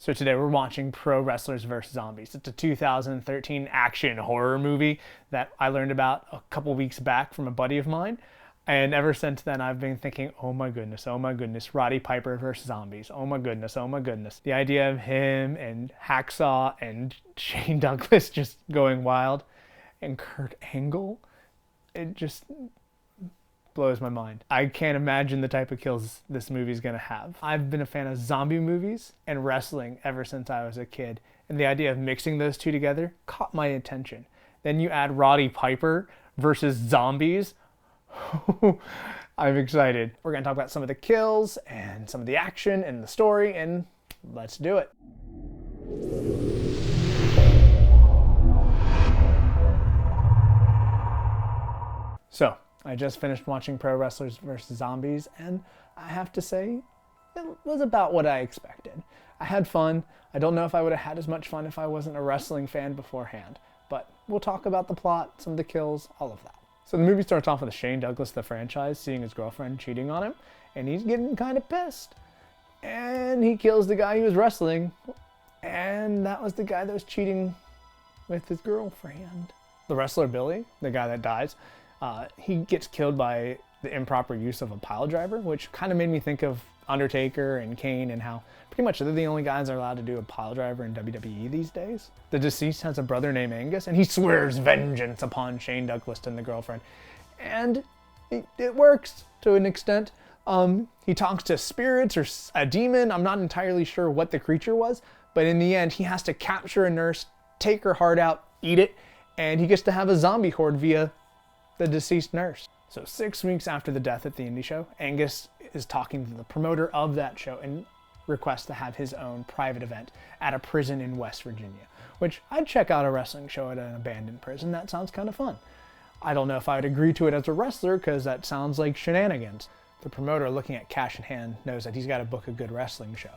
So today we're watching Pro Wrestlers vs. Zombies. It's a 2013 action horror movie that I learned about a couple weeks back from a buddy of mine. And ever since then, I've been thinking, oh my goodness, Roddy Piper versus zombies. Oh my goodness, oh my goodness. The idea of him and Hacksaw and Shane Douglas just going wild and Kurt Angle, it just blows my mind. I can't imagine the type of kills this movie's gonna have. I've been a fan of zombie movies and wrestling ever since I was a kid, and the idea of mixing those two together caught my attention. Then you add Roddy Piper versus zombies. I'm excited. We're gonna talk about some of the kills and some of the action and the story, and let's do it. So, I just finished watching Pro Wrestlers vs. Zombies, and I have to say, it was about what I expected. I had fun. I don't know if I would have had as much fun if I wasn't a wrestling fan beforehand, but we'll talk about the plot, some of the kills, all of that. So the movie starts off with Shane Douglas, the franchise, seeing his girlfriend cheating on him, and he's getting kind of pissed. And he kills the guy he was wrestling, and that was the guy that was cheating with his girlfriend. The wrestler Billy, the guy that dies, he gets killed by the improper use of a pile driver, which kind of made me think of Undertaker and Kane and how pretty much they're the only guys that are allowed to do a pile driver in WWE these days. The deceased has a brother named Angus, and he swears vengeance upon Shane Douglas and the girlfriend. And it works to an extent. He talks to spirits or a demon. I'm not entirely sure what the creature was, but in the end, he has to capture a nurse, take her heart out, eat it, and he gets to have a zombie horde via the deceased nurse. So 6 weeks after the death at the indie show, Angus is talking to the promoter of that show and requests to have his own private event at a prison in West Virginia, which I'd check out a wrestling show at an abandoned prison. That sounds kind of fun. I don't know if I would agree to it as a wrestler because that sounds like shenanigans. The promoter, looking at cash in hand, knows that he's got to book a good wrestling show.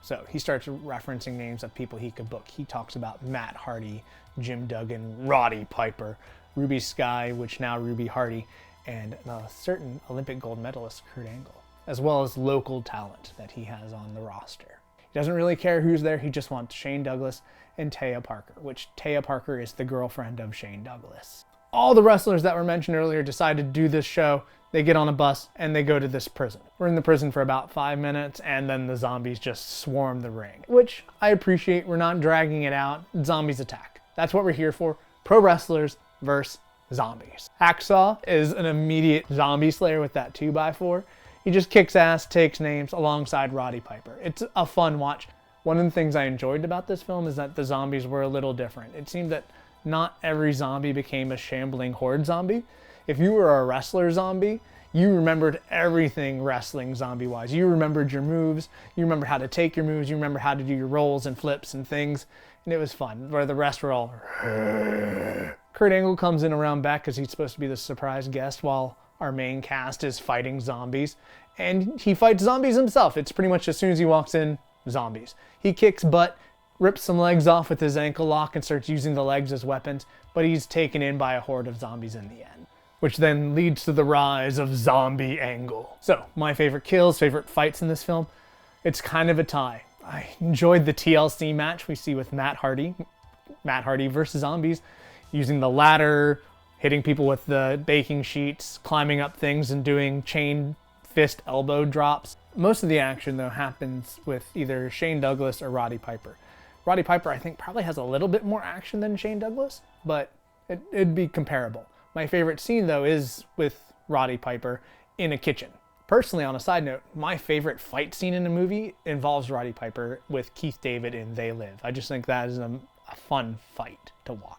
So he starts referencing names of people he could book. He talks about Matt Hardy, Jim Duggan, Roddy Piper, Ruby Sky, which now Ruby Hardy, and a certain Olympic gold medalist, Kurt Angle, as well as local talent that he has on the roster. He doesn't really care who's there, he just wants Shane Douglas and Taya Parker, which Taya Parker is the girlfriend of Shane Douglas. All the wrestlers that were mentioned earlier decide to do this show. They get on a bus and they go to this prison. We're in the prison for about 5 minutes and then the zombies just swarm the ring, which I appreciate. We're not dragging it out. Zombies attack. That's what we're here for. Pro wrestlers versus zombies. Hacksaw is an immediate zombie slayer with that 2x4. He just kicks ass, takes names alongside Roddy Piper. It's a fun watch. One of the things I enjoyed about this film is that the zombies were a little different. It seemed that not every zombie became a shambling horde zombie. If you were a wrestler zombie, you remembered everything wrestling zombie-wise. You remembered your moves, you remembered how to take your moves, you remember how to do your rolls and flips and things, and it was fun, where the rest were all Kurt Angle comes in around back because he's supposed to be the surprise guest while our main cast is fighting zombies. And he fights zombies himself. It's pretty much as soon as he walks in, zombies. He kicks butt, rips some legs off with his ankle lock and starts using the legs as weapons, but he's taken in by a horde of zombies in the end, which then leads to the rise of Zombie Angle. So, my favorite kills, favorite fights in this film, it's kind of a tie. I enjoyed the TLC match we see with Matt Hardy versus zombies, using the ladder, hitting people with the baking sheets, climbing up things and doing chain fist elbow drops. Most of the action though happens with either Shane Douglas or Roddy Piper. Roddy Piper I think probably has a little bit more action than Shane Douglas, but it'd be comparable. My favorite scene though is with Roddy Piper in a kitchen. Personally, on a side note, my favorite fight scene in a movie involves Roddy Piper with Keith David in They Live. I just think that is a fun fight to watch.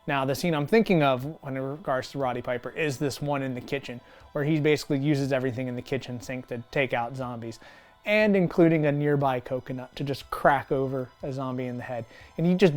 Now, the scene I'm thinking of when it regards to Roddy Piper is this one in the kitchen, where he basically uses everything in the kitchen sink to take out zombies, and including a nearby coconut to just crack over a zombie in the head. And he just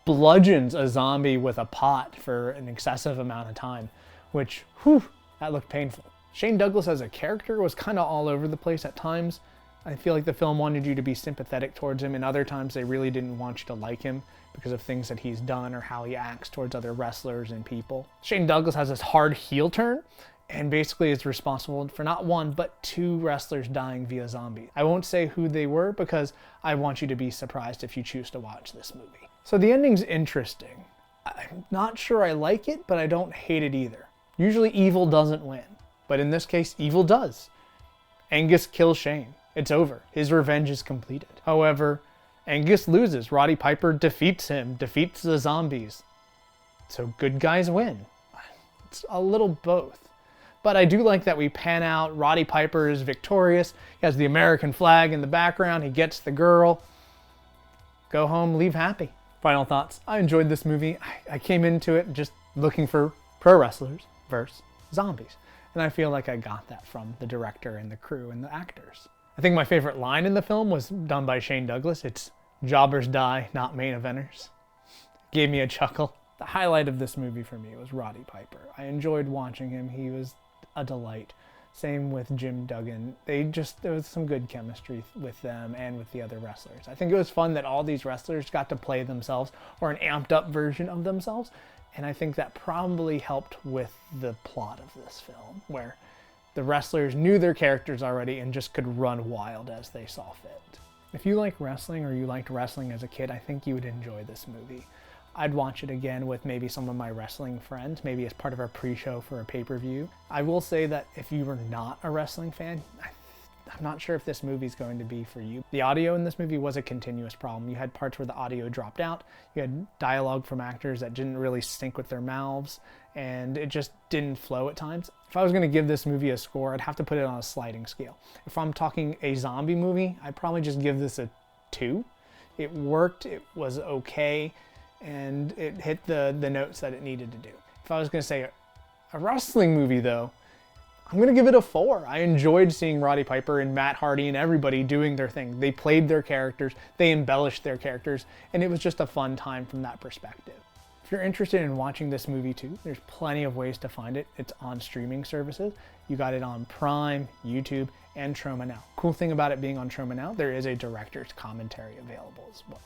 bludgeons a zombie with a pot for an excessive amount of time, which, whew, that looked painful. Shane Douglas as a character was kind of all over the place at times. I feel like the film wanted you to be sympathetic towards him, and other times they really didn't want you to like him because of things that he's done or how he acts towards other wrestlers and people. Shane Douglas has this hard heel turn, and basically is responsible for not one, but 2 wrestlers dying via zombie. I won't say who they were because I want you to be surprised if you choose to watch this movie. So the ending's interesting. I'm not sure I like it, but I don't hate it either. Usually evil doesn't win, but in this case, evil does. Angus kills Shane. It's over. His revenge is completed. However, Angus loses. Roddy Piper defeats him, defeats the zombies. So good guys win. It's a little both. But I do like that we pan out. Roddy Piper is victorious. He has the American flag in the background. He gets the girl. Go home, leave happy. Final thoughts. I enjoyed this movie. I came into it just looking for pro wrestlers versus zombies. And I feel like I got that from the director and the crew and the actors. I think my favorite line in the film was done by Shane Douglas. It's "Jobbers die, not main eventers." Gave me a chuckle. The highlight of this movie for me was Roddy Piper. I enjoyed watching him. He was a delight. Same with Jim Duggan. There was some good chemistry with them and with the other wrestlers. I think it was fun that all these wrestlers got to play themselves, or an amped up version of themselves. And I think that probably helped with the plot of this film, where the wrestlers knew their characters already and just could run wild as they saw fit. If you like wrestling, or you liked wrestling as a kid, I think you would enjoy this movie. I'd watch it again with maybe some of my wrestling friends, maybe as part of our pre-show for a pay-per-view. I will say that if you were not a wrestling fan, I'm not sure if this movie's going to be for you. The audio in this movie was a continuous problem. You had parts where the audio dropped out. You had dialogue from actors that didn't really sync with their mouths, and it just didn't flow at times. If I was going to give this movie a score, I'd have to put it on a sliding scale. If I'm talking a zombie movie, I'd probably just give this a 2. It worked, it was okay, and it hit the notes that it needed to do. If I was going to say a wrestling movie though, I'm going to give it a 4. I enjoyed seeing Roddy Piper and Matt Hardy and everybody doing their thing. They played their characters, they embellished their characters, and it was just a fun time from that perspective. If you're interested in watching this movie too, there's plenty of ways to find it. It's on streaming services. You got it on Prime, YouTube, and Troma Now. Cool thing about it being on Troma Now, there is a director's commentary available as well.